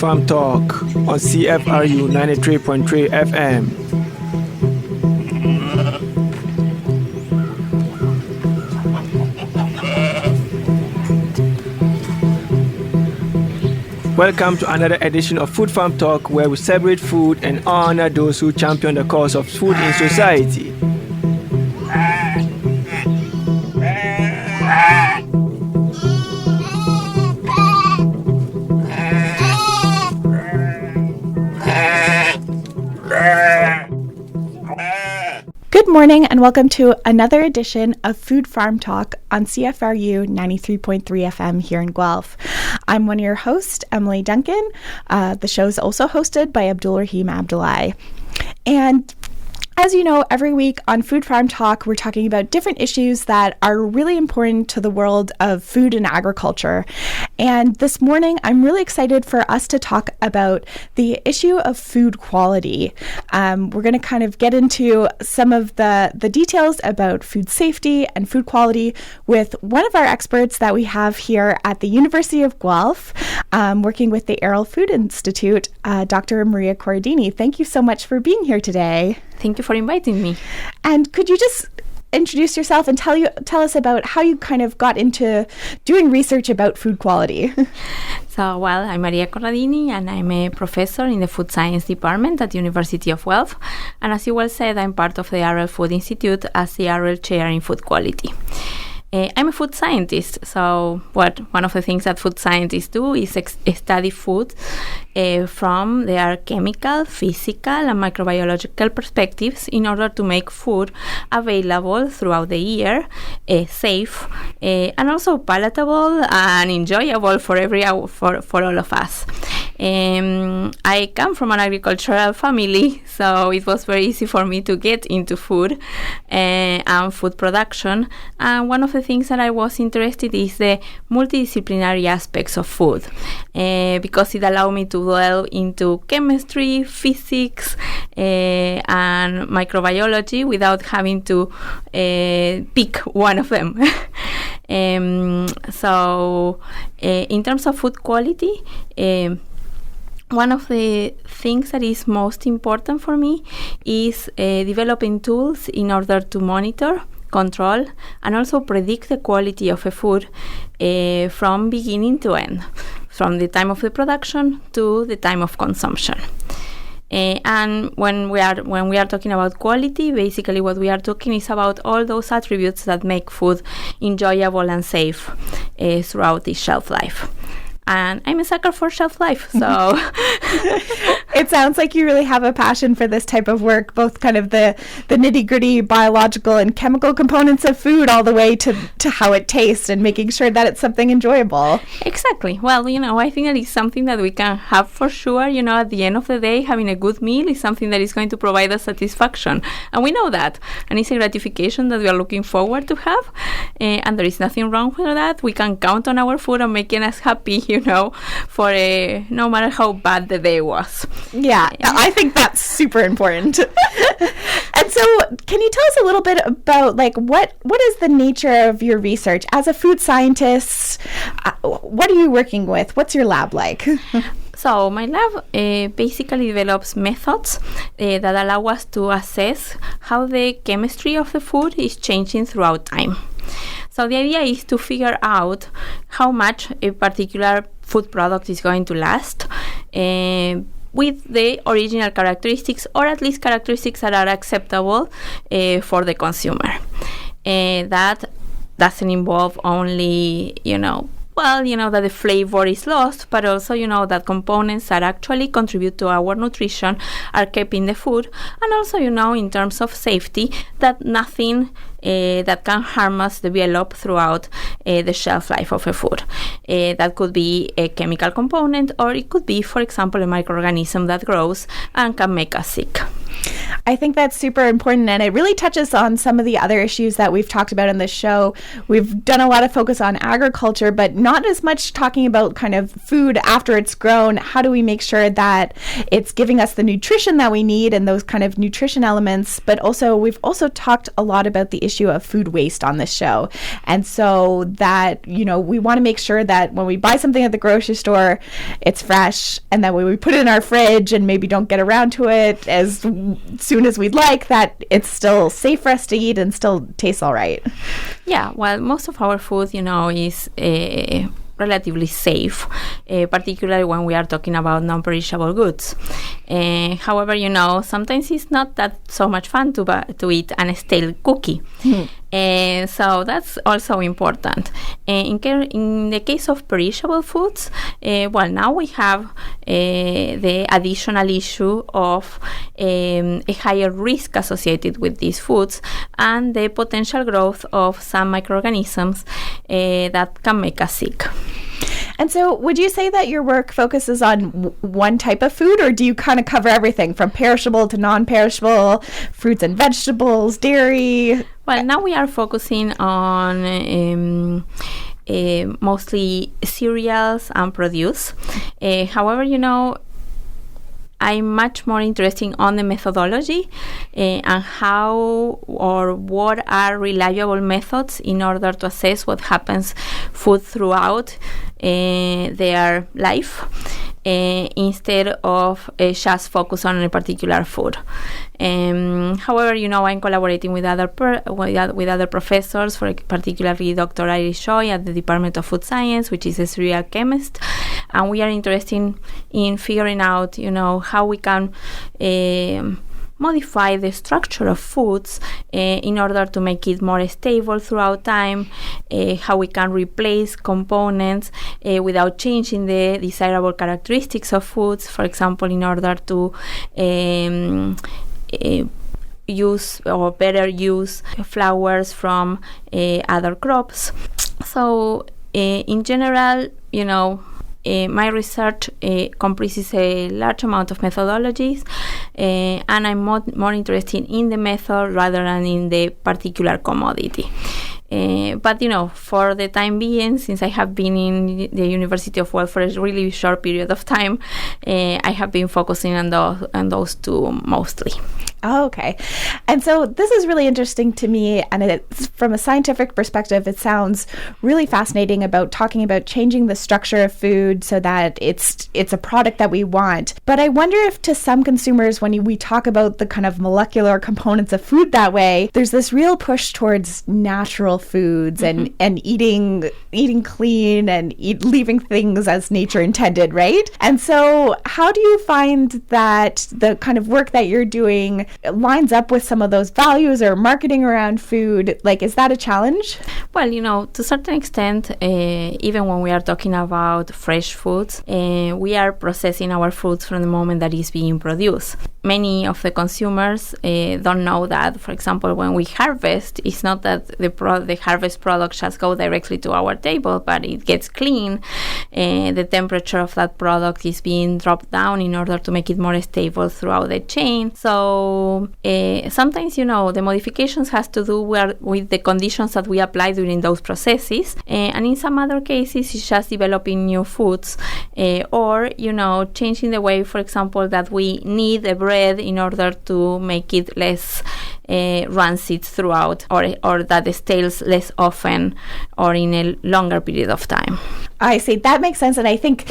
Farm Talk on CFRU 93.3 FM. Welcome to another edition of Food Farm Talk, where we celebrate food and honor those who champion the cause of food in society. Good morning and welcome to another edition of Food Farm Talk on CFRU 93.3 FM here in Guelph. I'm one of your hosts, Emily Duncan. The show is also hosted by Abdul Rahim Abdullahi. And as you know, every week on Food Farm Talk, we're talking about different issues that are really important to the world of food and agriculture. And this morning, I'm really excited for us to talk about the issue of food quality. We're going to kind of get into some of the details about food safety and food quality with one of our experts that we have here at the University of Guelph, working with the Aral Food Institute, Dr. Maria Corradini. Thank you so much for being here today. Thank you for inviting me. And could you just introduce yourself and tell us about how you kind of got into doing research about food quality? I'm Maria Corradini, and I'm a professor in the Food Science Department at the University of Guelph. And as you well said, I'm part of the Aral Food Institute as the Aral Chair in Food Quality. I'm a food scientist, so one of the things that food scientists do is study food from their chemical, physical, and microbiological perspectives in order to make food available throughout the year, safe, and also palatable and enjoyable for all of us. I come from an agricultural family, so it was very easy for me to get into food and food production. And one of the things that I was interested in is the multidisciplinary aspects of food, because it allowed me to delve into chemistry, physics, and microbiology without having to pick one of them. In terms of food quality, one of the things that is most important for me is developing tools in order to monitor, control, and also predict the quality of a food from beginning to end, from the time of the production to the time of consumption. And when we are talking about quality, basically what we are talking is about all those attributes that make food enjoyable and safe throughout its shelf life. And I'm a sucker for shelf life, so... It sounds like you really have a passion for this type of work, both kind of the nitty-gritty biological and chemical components of food all the way to how it tastes and making sure that it's something enjoyable. Exactly. Well, I think that is something that we can have for sure. At the end of the day, having a good meal is something that is going to provide us satisfaction. And we know that. And it's a gratification that we are looking forward to have. And there is nothing wrong with that. We can count on our food and making us happy, for no matter how bad the day was. Yeah, I think that's super important. And so, can you tell us a little bit about, what is the nature of your research? As a food scientist, what are you working with? What's your lab like? So my lab basically develops methods that allow us to assess how the chemistry of the food is changing throughout time. So the idea is to figure out how much a particular food product is going to last with the original characteristics, or at least characteristics that are acceptable for the consumer. That doesn't involve only, that the flavor is lost, but also, that components that actually contribute to our nutrition are kept in the food. And also, in terms of safety, that nothing that can harm us develop throughout the shelf life of a food. That could be a chemical component, or it could be, for example, a microorganism that grows and can make us sick. I think that's super important, and it really touches on some of the other issues that we've talked about in this show. We've done a lot of focus on agriculture, but not as much talking about kind of food after it's grown. How do we make sure that it's giving us the nutrition that we need and those kind of nutrition elements? But also, we've also talked a lot about the issue of food waste on this show. And so that, we want to make sure that when we buy something at the grocery store, it's fresh, and that when we put it in our fridge and maybe don't get around to it as soon as we'd like, that it's still safe for us to eat and still tastes all right. Yeah, well, most of our food, is relatively safe, particularly when we are talking about non-perishable goods. However, sometimes it's not that so much fun to eat an stale cookie. So that's also important. In the case of perishable foods, now we have the additional issue of a higher risk associated with these foods and the potential growth of some microorganisms that can make us sick. And so would you say that your work focuses on one type of food, or do you kind of cover everything from perishable to non-perishable, fruits and vegetables, dairy? Well, now we are focusing on mostly cereals and produce. However, I'm much more interested on the methodology and how or what are reliable methods in order to assess what happens food throughout their life instead of just focus on a particular food. However, I'm collaborating with other professors, particularly Dr. Iris Choi at the Department of Food Science, which is a cereal chemist, and we are interested in figuring out, how we can modify the structure of foods in order to make it more stable throughout time, how we can replace components without changing the desirable characteristics of foods, for example, in order to use or better use flowers from other crops. So in general, my research comprises a large amount of methodologies, and I'm more interested in the method rather than in the particular commodity. But, for the time being, since I have been in the University of Guelph for a really short period of time, I have been focusing on those two mostly. Oh, okay. And so this is really interesting to me, and it's, from a scientific perspective, it sounds really fascinating about talking about changing the structure of food so that it's a product that we want. But I wonder if to some consumers, when we talk about the kind of molecular components of food that way, there's this real push towards natural foods and eating clean and leaving things as nature intended, right? And so how do you find that the kind of work that you're doing lines up with some of those values or marketing around food? Like, is that a challenge? Well, to a certain extent, even when we are talking about fresh foods, we are processing our foods from the moment that is being produced. Many of the consumers don't know that, for example, when we harvest, it's not that the harvest product just go directly to our table, but it gets clean. The temperature of that product is being dropped down in order to make it more stable throughout the chain. So sometimes, the modifications has to do with the conditions that we apply during those processes. And in some other cases, it's just developing new foods or, changing the way, for example, that we knead the bread in order to make it less rancid throughout, or that it stales less often or in a longer period of time. I see. That makes sense. And I think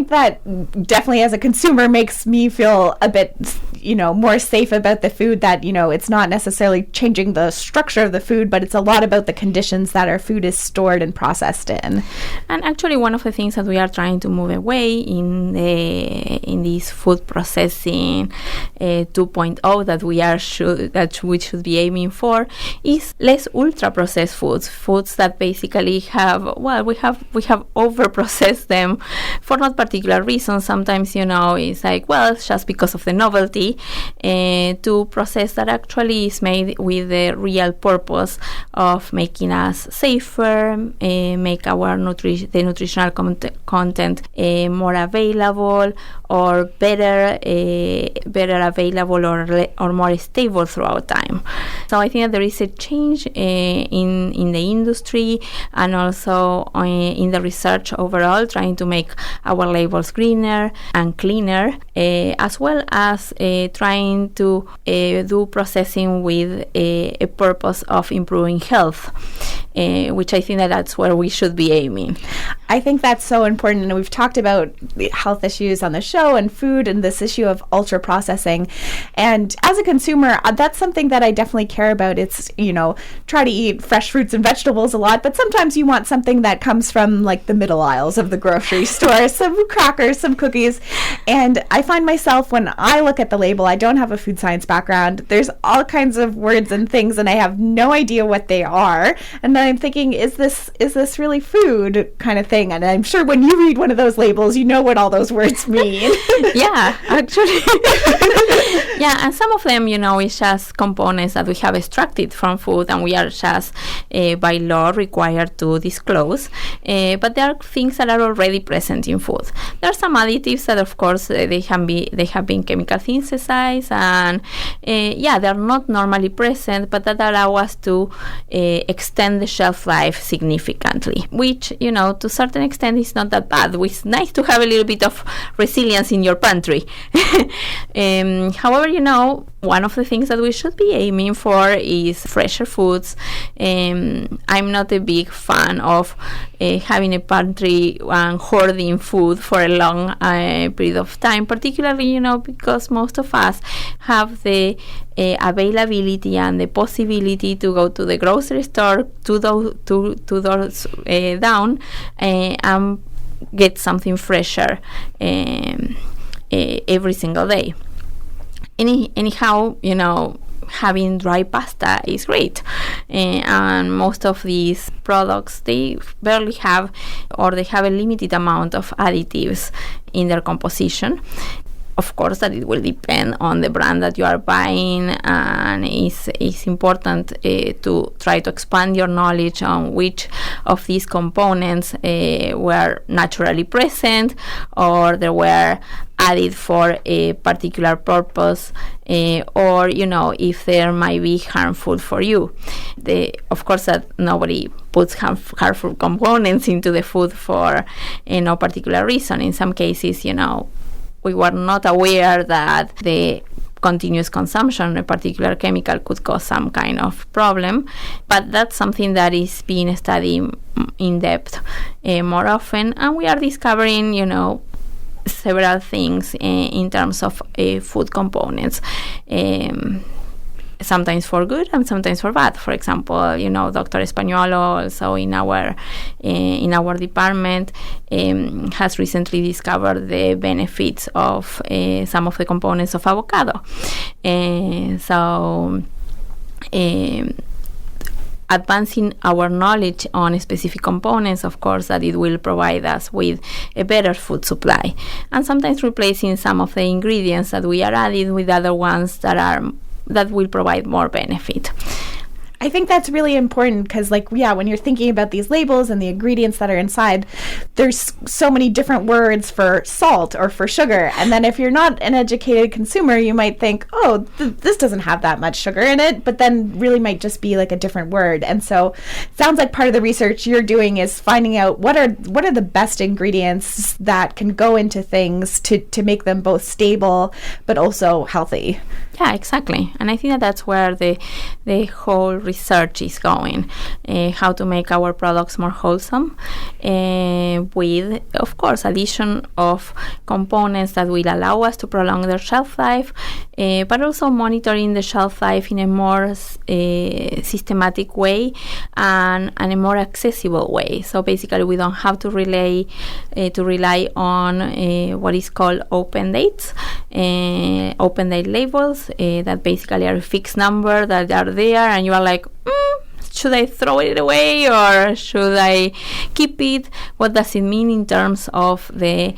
that definitely as a consumer makes me feel a bit, more safe about the food, that, it's not necessarily changing the structure of the food, but it's a lot about the conditions that our food is stored and processed in. And actually, one of the things that we are trying to move away in this food processing 2.0 that we should be aiming for is less ultra processed foods that basically we have over processed them for not particular reasons. Sometimes it's like, it's just because of the novelty, to process that actually is made with the real purpose of making us safer, make our the nutritional content more available, or better available or more stable throughout time. So I think that there is a change in the industry and also in the research overall, trying to make our labels greener and cleaner, as well as trying to do processing with a purpose of improving health, which I think that that's where we should be aiming. I think that's so important, and we've talked about health issues on the show and food and this issue of ultra processing. And as a consumer, that's something that I definitely care about. It's, try to eat fresh fruits and vegetables a lot, but sometimes you want something that comes from like the middle aisles of the grocery store, some crackers, some cookies. And I find myself, when I look at the label, I don't have a food science background. There's all kinds of words and things, and I have no idea what they are. And then I'm thinking, is this really food kind of thing? And I'm sure when you read one of those labels, you know what all those words mean. Yeah, actually. Yeah, and some of them, is just components that we have extracted from food and we are just by law required to disclose. But there are things that are already present in food. There are some additives that, of course, they have been chemical synthesized, and they're not normally present, but that allow us to extend the shelf life significantly, which, to certain extent is not that bad. It's nice to have a little bit of resilience in your pantry. However, one of the things that we should be aiming for is fresher foods. I'm not a big fan of having a pantry and hoarding food for a long period of time, particularly, because most of us have the availability and the possibility to go to the grocery store two doors down and get something fresher every single day. Anyhow, having dry pasta is great, and most of these products, they barely have, or they have a limited amount of additives in their composition. Of course, that it will depend on the brand that you are buying, and it's important to try to expand your knowledge on which of these components were naturally present, or they were added for a particular purpose, or if there might be harmful for you. Of course, that nobody puts harmful components into the food for no particular reason. In some cases, we were not aware that the continuous consumption of a particular chemical could cause some kind of problem, but that's something that is being studied in depth more often, and we are discovering, several things in terms of food components. Sometimes for good and sometimes for bad. For example, Dr. Españolo, also in our department, has recently discovered the benefits of some of the components of avocado. Advancing our knowledge on specific components, of course, that it will provide us with a better food supply, and sometimes replacing some of the ingredients that we are adding with other ones that will provide more benefit. I think that's really important because, when you're thinking about these labels and the ingredients that are inside, there's so many different words for salt or for sugar. And then if you're not an educated consumer, you might think, this doesn't have that much sugar in it, but then really might just be like a different word. And so it sounds like part of the research you're doing is finding out what are the best ingredients that can go into things to make them both stable but also healthy. Yeah, exactly. And I think that that's where the whole research is going, how to make our products more wholesome, with, of course, addition of components that will allow us to prolong their shelf life, but also monitoring the shelf life in a more systematic way and a more accessible way. So basically, we don't have to rely on what is called open dates, open date labels that basically are a fixed number that are there, and you are like, should I throw it away or should I keep it? What does it mean in terms of the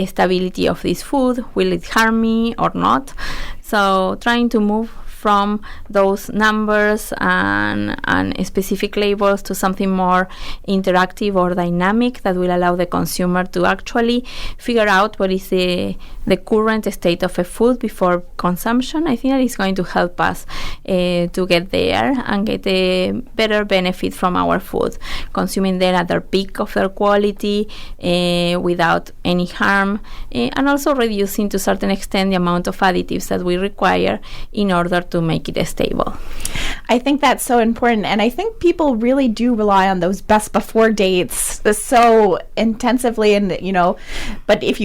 stability of this food? Will it harm me or not? So trying to move from those numbers and specific labels to something more interactive or dynamic that will allow the consumer to actually figure out what is the current state of a food before consumption. I think that is going to help us to get there and get a better benefit from our food, consuming them at their peak of their quality without any harm, and also reducing to a certain extent the amount of additives that we require in order to make it stable. I think that's so important, and I think people really do rely on those best before dates so intensively, and but if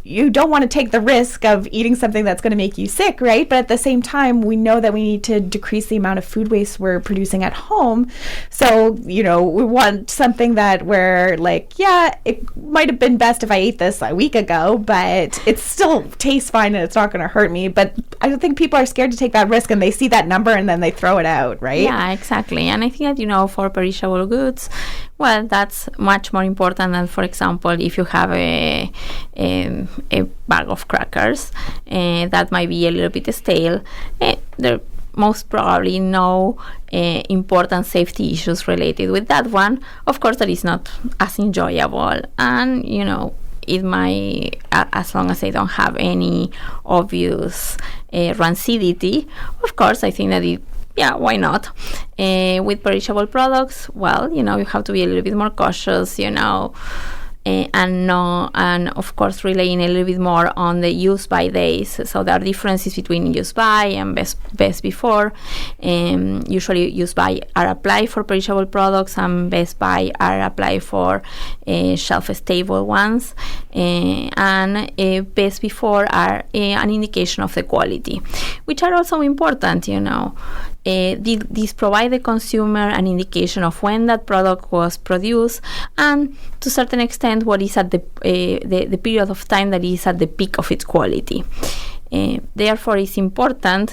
you don't want to take the risk of eating something that's going to make you sick, right? But at the same time, we know that we need to decrease the amount of food waste we're producing at home. So, we want something that we're like, yeah, it might have been best if I ate this a week ago, but it still tastes fine and it's not going to hurt me. But I don't think people are scared to take that risk, and they see that number and then they throw it out, right? Yeah, exactly. And I think that, for perishable goods, well, that's much more important than, for example, if you have a bag of crackers that might be a little bit stale. There most probably no important safety issues related with that one. Of course, that is not as enjoyable, and it might, as long as they don't have any obvious rancidity. Of course, I think that why not? With perishable products, well, you have to be a little bit more cautious, and of course relying a little bit more on the use by days. So there are differences between use by and best before. Usually use by are applied for perishable products, and best by are applied for shelf stable ones, and best before are an indication of the quality, which are also important. These provide the consumer an indication of when that product was produced, and to a certain extent what is at the period of time that is at the peak of its quality. Therefore, it's important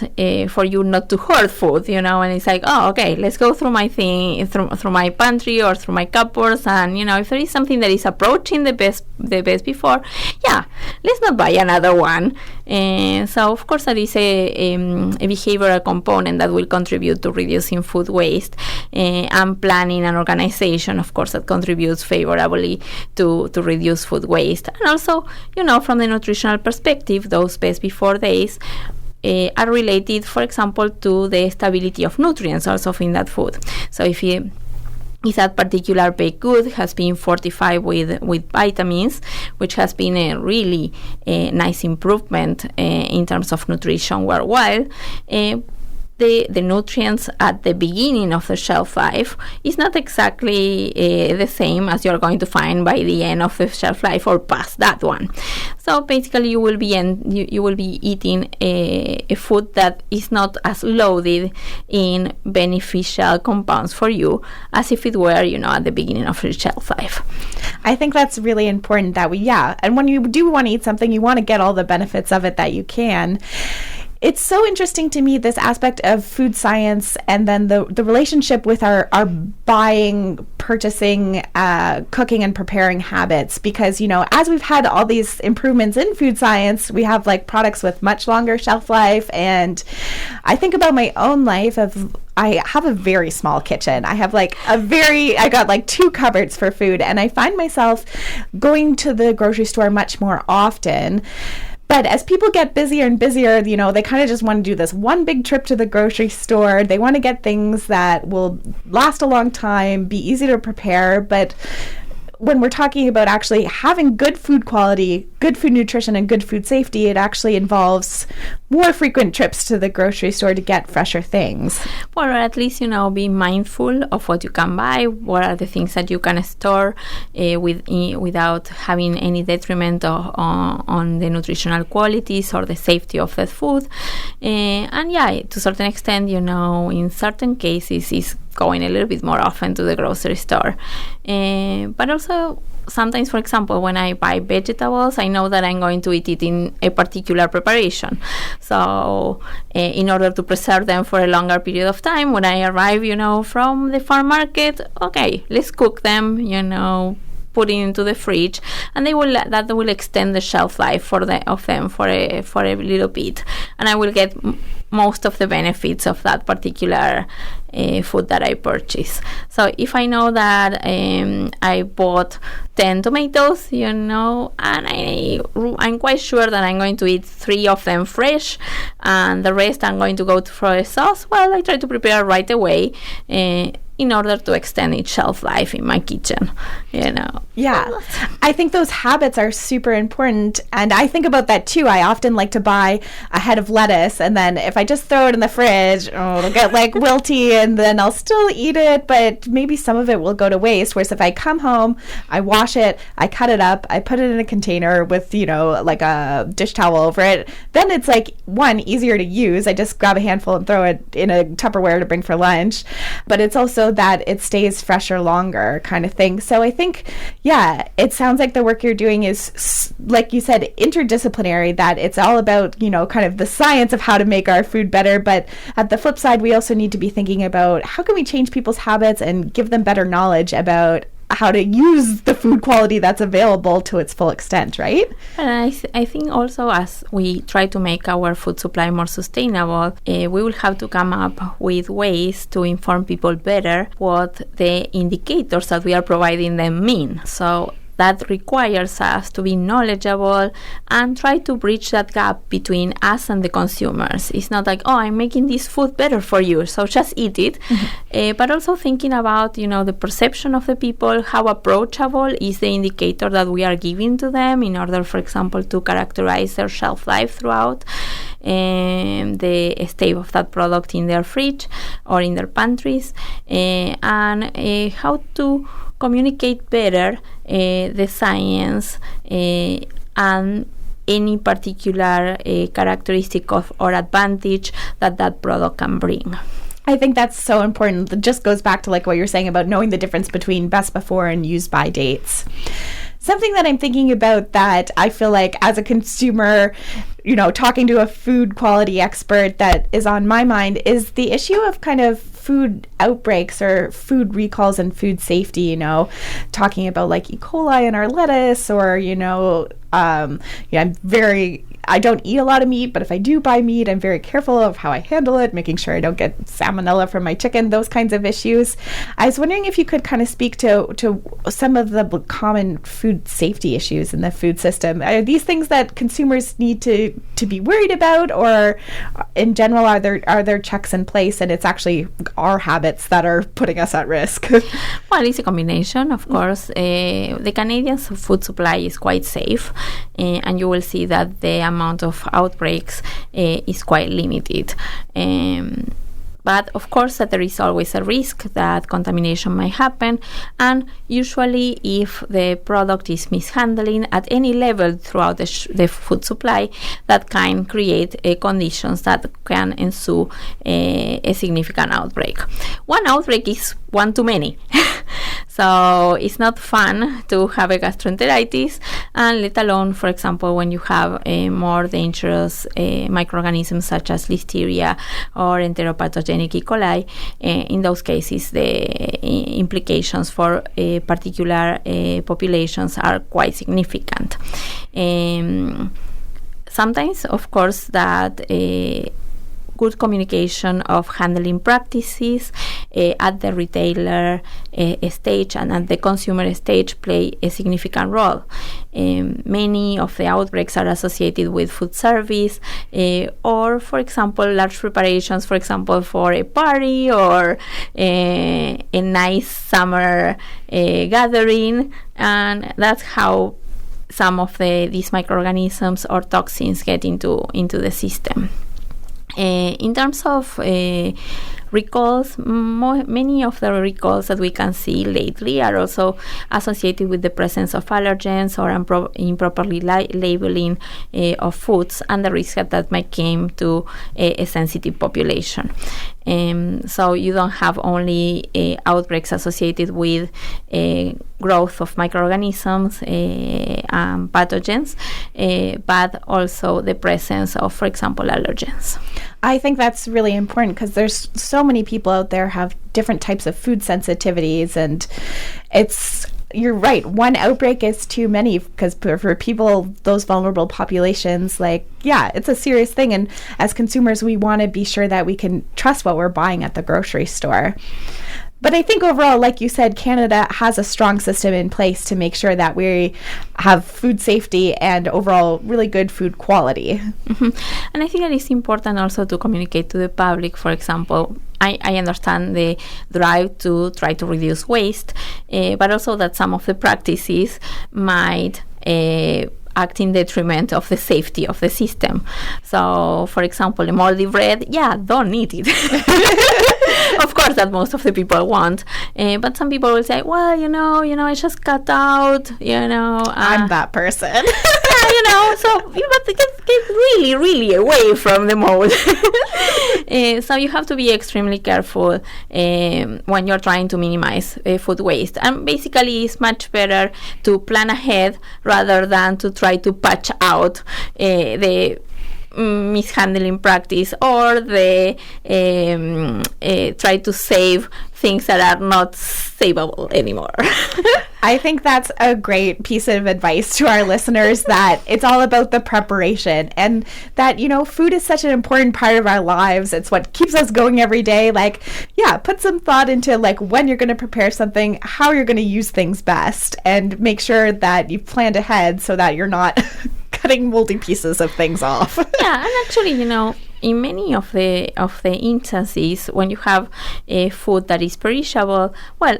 for you not to hoard food, and it's like, oh, okay, let's go through my thing, through my pantry or through my cupboards, and if there is something that is approaching the best before, let's not buy another one. So, of course, that is a behavioral component that will contribute to reducing food waste, and planning and organization, of course, that contributes favorably to reduce food waste. And also, from the nutritional perspective, those best before days are related, for example, to the stability of nutrients also in that food. So if that particular baked good has been fortified with vitamins, which has been a really nice improvement in terms of nutrition worldwide, the nutrients at the beginning of the shelf life is not exactly the same as you're going to find by the end of the shelf life or past that one. So basically, you will be eating a food that is not as loaded in beneficial compounds for you as if it were, at the beginning of the shelf life. I think that's really important that and when you do want to eat something, you want to get all the benefits of it that you can. It's so interesting to me, this aspect of food science, and then the relationship with our buying, purchasing, cooking, and preparing habits. Because, as we've had all these improvements in food science, we have products with much longer shelf life. And I think about my own life I have a very small kitchen. I have I got 2 cupboards for food, and I find myself going to the grocery store much more often. But as people get busier and busier, they kind of just want to do this one big trip to the grocery store. They want to get things that will last a long time, be easy to prepare. But when we're talking about actually having good food quality, good food nutrition, and good food safety, it actually involves more frequent trips to the grocery store to get fresher things. Or at least, be mindful of what you can buy, what are the things that you can store without having any detriment on the nutritional qualities or the safety of the food. And to a certain extent, in certain cases, is going a little bit more often to the grocery store. But also, sometimes, for example, when I buy vegetables, I know that I'm going to eat it in a particular preparation. So in order to preserve them for a longer period of time, when I arrive, from the farm market, okay, let's cook them, put it into the fridge, and that will extend the shelf life for them for a little bit, and I will get most of the benefits of that particular food that I purchase. So if I know that I bought 10 tomatoes, and I'm quite sure that I'm going to eat 3 of them fresh, and the rest I'm going to go for a sauce, well, I try to prepare right away in order to extend its shelf life in my kitchen, Yeah, I think those habits are super important, and I think about that too. I often like to buy a head of lettuce, and then if I just throw it in the fridge, it'll get like wilty, and then I'll still eat it, but maybe some of it will go to waste. Whereas if I come home, I wash it, I cut it up, I put it in a container with, like a dish towel over it, then it's like, one, easier to use. I just grab a handful and throw it in a Tupperware to bring for lunch, but it's also that it stays fresher longer kind of thing. So I think, yeah, it sounds like the work you're doing is, like you said, interdisciplinary, that it's all about, kind of the science of how to make our food better. But at the flip side, we also need to be thinking about how can we change people's habits and give them better knowledge about how to use the food quality that's available to its full extent, right? And I think also, as we try to make our food supply more sustainable, we will have to come up with ways to inform people better what the indicators that we are providing them mean. So that requires us to be knowledgeable and try to bridge that gap between us and the consumers. It's not like, I'm making this food better for you, so just eat it. But also thinking about, the perception of the people, how approachable is the indicator that we are giving to them in order, for example, to characterize their shelf life throughout the state of that product in their fridge or in their pantries, and how to communicate better the science and any particular characteristic or advantage that product can bring. I think that's so important. It just goes back to like what you're saying about knowing the difference between best before and used by dates. Something that I'm thinking about that I feel like as a consumer, talking to a food quality expert, that is on my mind is the issue of kind of food outbreaks or food recalls and food safety, talking about like E. coli in our lettuce, or, I don't eat a lot of meat, but if I do buy meat, I'm very careful of how I handle it, making sure I don't get salmonella from my chicken, those kinds of issues. I was wondering if you could kind of speak to some of the common food safety issues in the food system. Are these things that consumers need to be worried about, or in general, are there checks in place and it's actually our habits that are putting us at risk? Well, it's a combination, of course. The Canadian food supply is quite safe, and you will see that the amount of outbreaks is quite limited. But of course that there is always a risk that contamination might happen, and usually if the product is mishandling at any level throughout the food supply, that can create conditions that can ensue a significant outbreak. One outbreak is one too many. So it's not fun to have a gastroenteritis, and let alone, for example, when you have more dangerous microorganisms such as Listeria or enteropathogenic E. coli. In those cases, the implications for particular populations are quite significant. Sometimes, of course, that good communication of handling practices at the retailer stage and at the consumer stage play a significant role. Many of the outbreaks are associated with food service or, for example, large preparations, for example, for a party or a nice summer gathering, and that's how some of these microorganisms or toxins get into the system. In terms of recalls, many of the recalls that we can see lately are also associated with the presence of allergens or improperly labeling of foods and the risk that might come to a sensitive population. So you don't have only outbreaks associated with growth of microorganisms and pathogens, but also the presence of, for example, allergens. I think that's really important because there's so many people out there have different types of food sensitivities, and it's you're right. One outbreak is too many, because for people, those vulnerable populations, like, yeah, it's a serious thing. And as consumers, we want to be sure that we can trust what we're buying at the grocery store. But I think overall, like you said, Canada has a strong system in place to make sure that we have food safety and overall really good food quality. Mm-hmm. And I think that it's important also to communicate to the public. For example, I understand the drive to try to reduce waste, but also that some of the practices might act in detriment of the safety of the system. So, for example, the moldy bread, don't eat it. Of course, that most of the people want, but some people will say, well, I just cut out, I'm that person. So you have to get really, really away from the mold. So you have to be extremely careful when you're trying to minimize food waste. And basically, it's much better to plan ahead rather than to try to patch out the mishandling practice or the try to save things that are not savable anymore. I think that's a great piece of advice to our listeners, that it's all about the preparation, and that, food is such an important part of our lives. It's what keeps us going every day. Like, put some thought into like when you're going to prepare something, how you're going to use things best, and make sure that you've planned ahead so that you're not cutting moldy pieces of things off. And actually, in many of the instances, when you have a food that is perishable,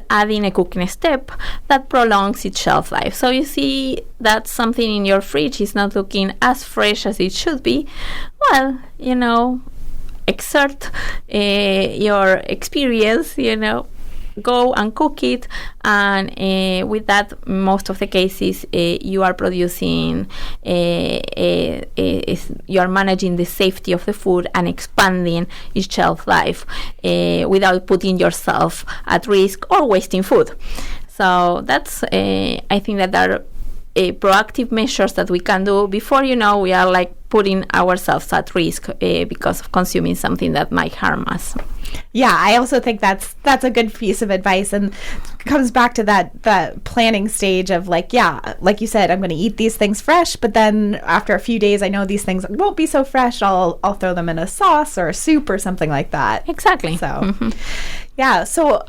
adding a cooking step that prolongs its shelf life. So you see that something in your fridge is not looking as fresh as it should be. Exert your experience, go and cook it, and with that, most of the cases, you are producing, you are managing the safety of the food and expanding its shelf life without putting yourself at risk or wasting food. So that's, I think that there are proactive measures that we can do before, we are like putting ourselves at risk because of consuming something that might harm us. Yeah, I also think that's a good piece of advice, and comes back to that planning stage of like you said, I'm going to eat these things fresh, but then after a few days, I know these things won't be so fresh. I'll throw them in a sauce or a soup or something like that. Exactly. So, so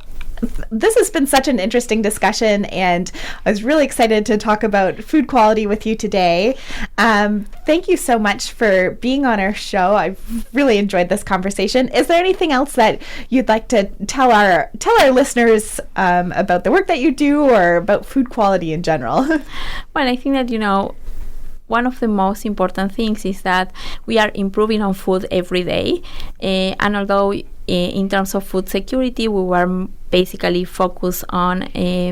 this has been such an interesting discussion, and I was really excited to talk about food quality with you today. Thank you so much for being on our show. I've really enjoyed this conversation. Is there anything else that you'd like to tell our listeners about the work that you do, or about food quality in general? Well, I think that, one of the most important things is that we are improving on food every day. And although in terms of food security, we were basically focused on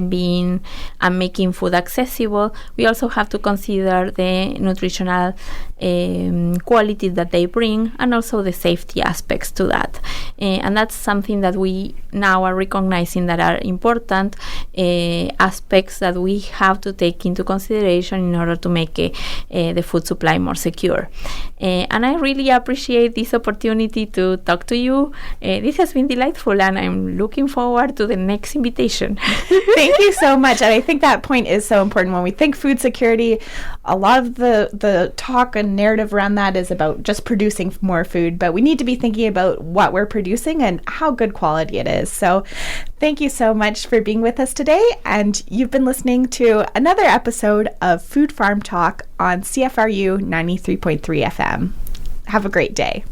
being and making food accessible, we also have to consider the nutritional quality that they bring, and also the safety aspects to that. And that's something that we now are recognizing that are important aspects that we have to take into consideration in order to make the food supply more secure. And I really appreciate this opportunity to talk to you. This has been delightful, and I'm looking forward to the next invitation. Thank you so much. And I think that point is so important. When we think food security, a lot of the talk and narrative around that is about just producing more food, but we need to be thinking about what we're producing and how good quality it is. So thank you so much for being with us today. And you've been listening to another episode of Food Farm Talk on CFRU 93.3 FM. Have a great day.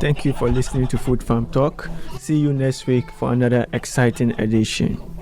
Thank you for listening to Food Farm Talk. See you next week for another exciting edition.